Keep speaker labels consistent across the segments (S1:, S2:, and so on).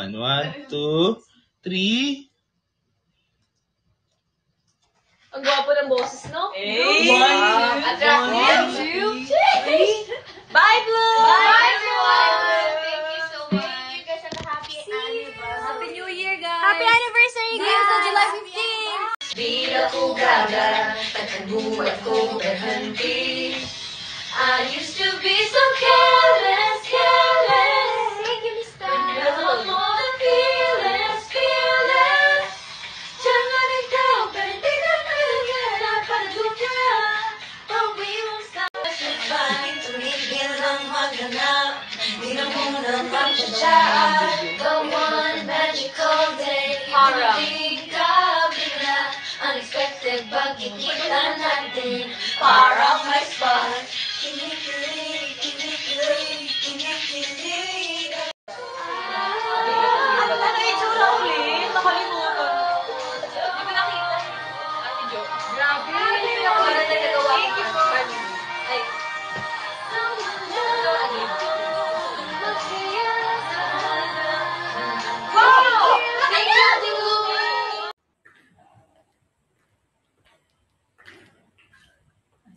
S1: Yan. 1, 2, 3.
S2: Ang gwapo ng boses, no?
S3: Hey!
S2: Attractive. 1, 2, 3. Bye, Blue!
S3: Bye, everyone!
S2: Thank you so much. You guys have a happy anniversary.
S3: Happy New Year, guys!
S2: Happy anniversary, guys! Until July 15!
S4: Di ako gagal, pagkabuhat ko berhenti. I used to be so careless, careless.
S2: Thank you, Miss Star.
S4: Now I'm more than fearless, fearless. Jangan ikaw, pero di ka kaya para duka. But we won't stop. Bakit tumigil ang maghanap? Di na muna magtsatsaga. The one magical day. Hindi ka bigla. Unexpected pagkikita natin. Far off my spot. Kinikilig, kinikilig, kinikilig.
S3: Ano yung itsura ulit? Nakalimutan. Hindi ko nakita. Ate Jo. Grabe.
S2: Wala na nagawa ko.
S3: Thank you po.
S2: Ay.
S3: Wow!
S2: Thank you, Ate Blue.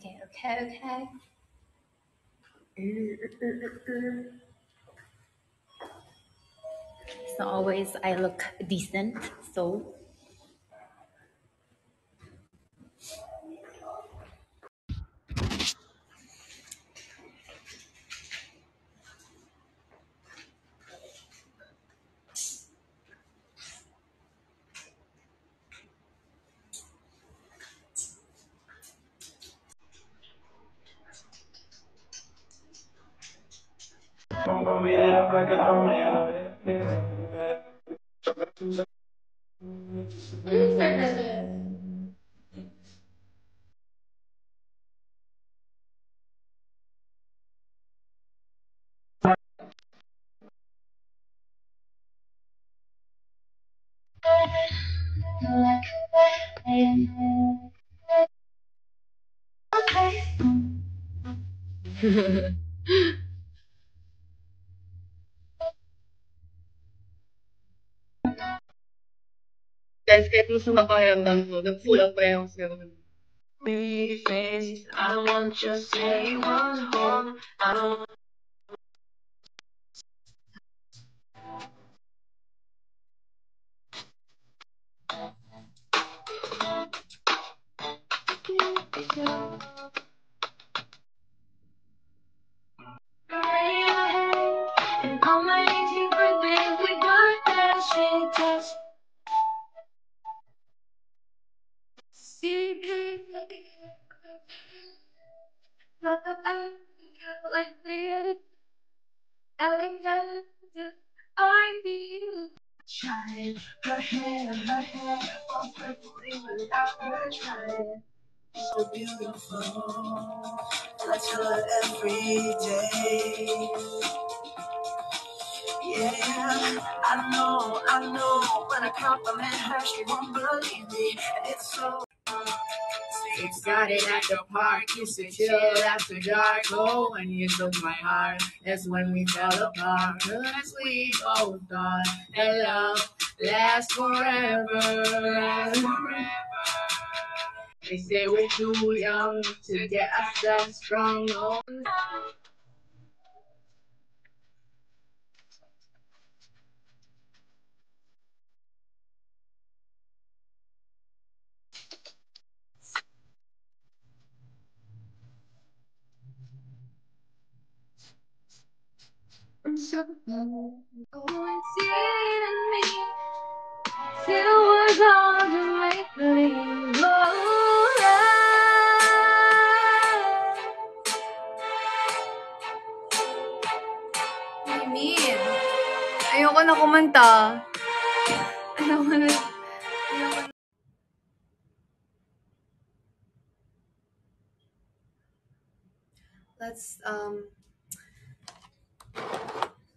S4: Okay. So always I look decent, so.
S5: Guys, kahit gusto makaramdam ko, nagfulang pa yung film.
S4: Face, I don't want just anyone home. I don't and on my 18th birthday we got dancing just trying her hair all perfectly without her trying. So beautiful, I tell her every day. Yeah, I know. When I compliment her, she won't believe me, and it's so.
S5: It started at the park, used to chill after dark. Oh, when you took my heart, that's when we fell apart. As we both thought that love lasts forever. They say we're too young to get ourselves strong. Oh,
S4: So in me, still was all to make believe.
S3: Mimi, ayoko na kumanta. Ayoko na.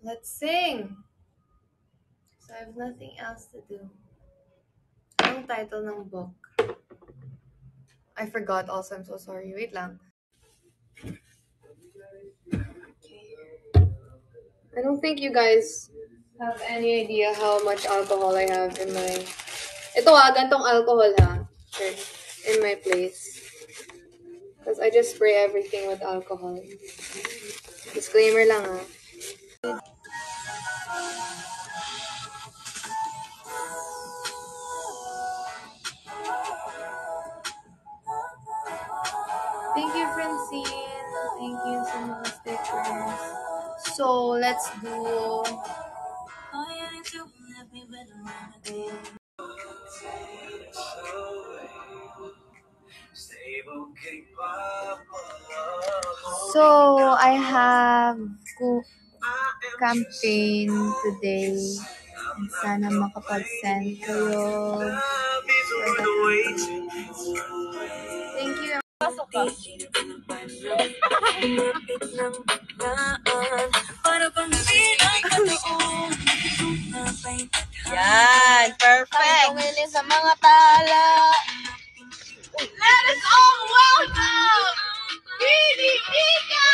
S3: Let's sing. So I have nothing else to do. Anong title ng book? I forgot also. I'm so sorry. Wait lang. Okay. I don't think you guys have any idea how much alcohol I have in my... Ito gantong alcohol Sure. In my place. Because I just spray everything with alcohol. Disclaimer lang Thank you, Francine. Thank you so much, stickers. So, let's do... So, I have campaign today. Sana makapag-send kayo. Thank you.
S2: Yan, perfect. Tumili sa mga tala. Let us all welcome Didi Mika!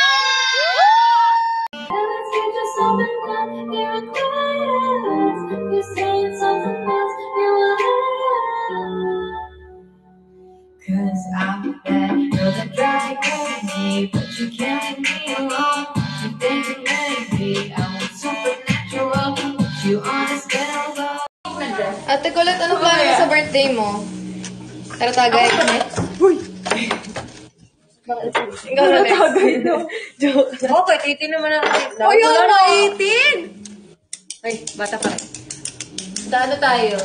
S4: Cause I'm that girl that drives crazy, but you can't leave me alone. You think it may be, I want supernatural, put you on a spell.
S3: Ate Colette, ano plano mo sa birthday mo? Tara tagay. Uy! Ikaw na tagay, no? Joke.
S2: Okay, 18 naman ang 18.
S3: Uy, ano?
S2: 18! Ay, bata pa rin. Sa ano tayo?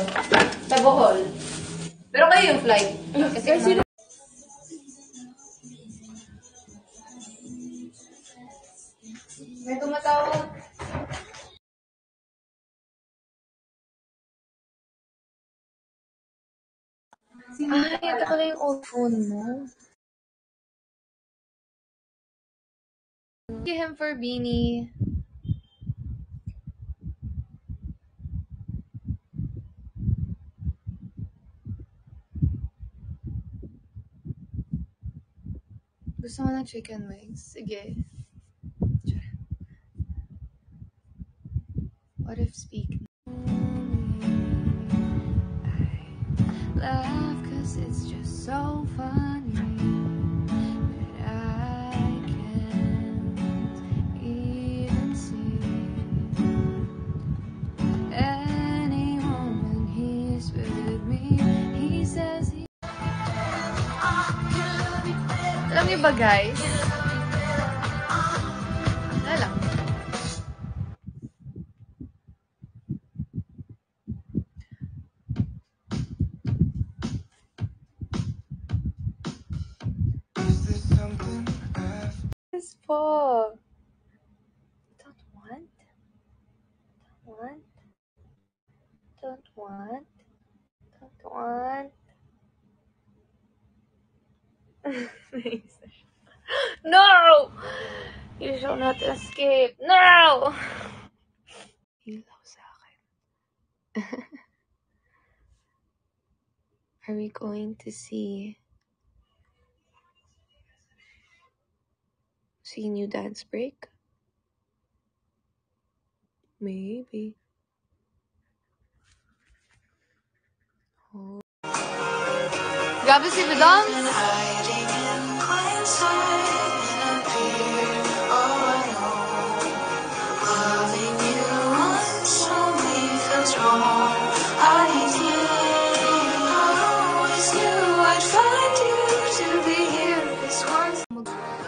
S2: Sa Bohol. Pero kayo yung flight. Kasi may tumatawag.
S3: Ay, ito pala yung old phone mo. Thank you him for beanie. Gusto mo ng chicken wings? Sige. What if speak? I laugh cause it's just so funny that I can't even see anyone when he's with me. He says he... Alam niyo ba guys? Wala lang. Yes po. Don't want. No! You shall not escape. No! Ilaw sa akin. Are we going to see new dance break? Maybe. Oh. Grabe si Bidong!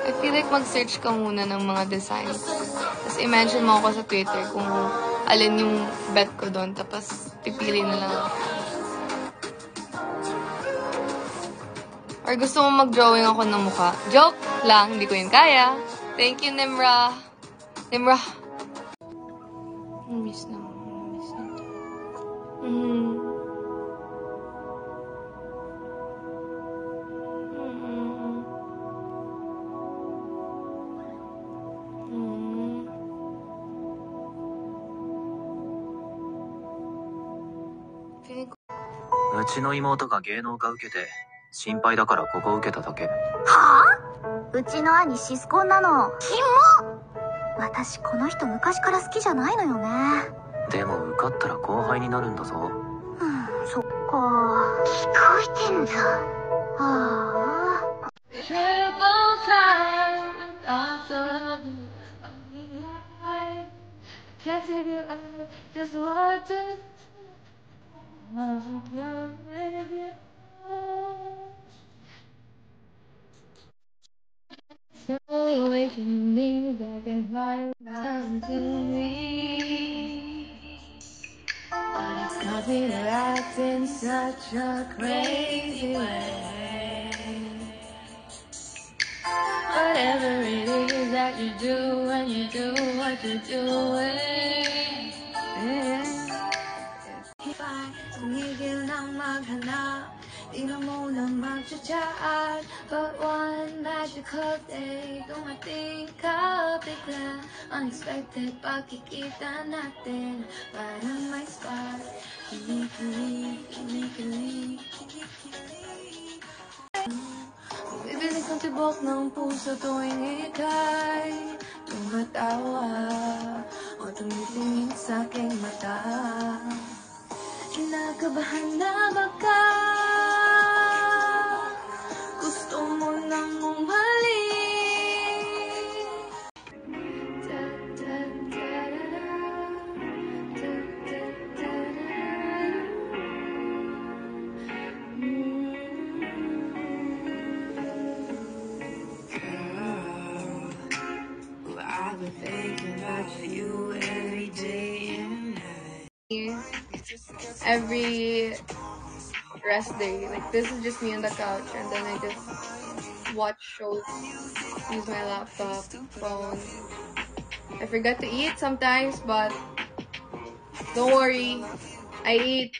S3: I feel like mag-search ka muna ng mga designs. Tapos imagine mo ako sa Twitter kung alin yung bet ko doon. Tapos pipili na lang ako. Or gusto mo mag-drawing ako ng mukha. Joke lang, hindi ko yun kaya. Thank you, Nimra. Nimra. Miss na. Miss na to. Feeling ko
S6: うちの妹が芸能科受けて心配だからここ受けただけ。
S7: はあ？うちの兄シスコンなの。キモ！私この人昔から好きじゃないのよね。
S6: でも受かったら後輩になるんだぞ。
S7: そっか。聞こえてんだ。ああ。
S4: Triple time, thoughts of life. Can't figure out just what to You're away from me, back and forth, down to me. But it's got me to act in such a crazy way. Whatever it is that you do when you do what you're doing. Tumigil ng maghanap, di na muna magchat. But one magical day, dumating ka bigla. Unexpected pagkikita natin, parang may spark. Kinikilig, kinikilig, kinikilig. Bibilis ang tibok ng puso tuwing ika'y tumatawa o tumitingin sa aking mata. Kinakabahan na baka gusto mo nang umalis. Da, da, da, da, da. Da, da, da, da, Well, I've been thinking about you every day and night. Every rest day, like this is just me on the couch, and then I just watch shows, use my laptop, phone. I forget to eat sometimes, but don't worry, I eat.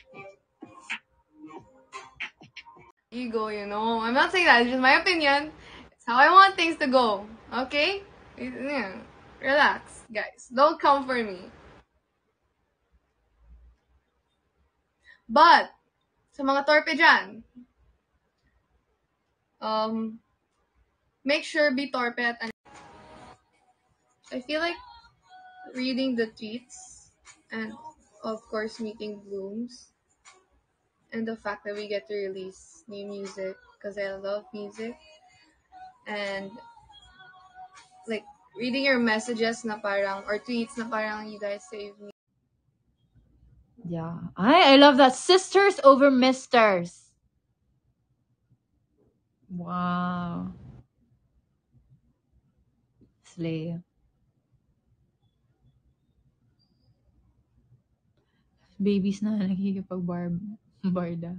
S4: Ego, you know. I'm not saying that, it's just my opinion. It's how I want things to go. Okay? Yeah. Relax, guys. Don't come for me. But, sa mga torpe dyan, make sure be torpe at I feel like reading the tweets and of course meeting Blooms and the fact that we get to release new music because I love music and like reading your messages na parang or tweets na parang you guys save me.
S8: Yeah. I love that. Sisters over misters. Wow. Slay. Babies na nakikipag-barda.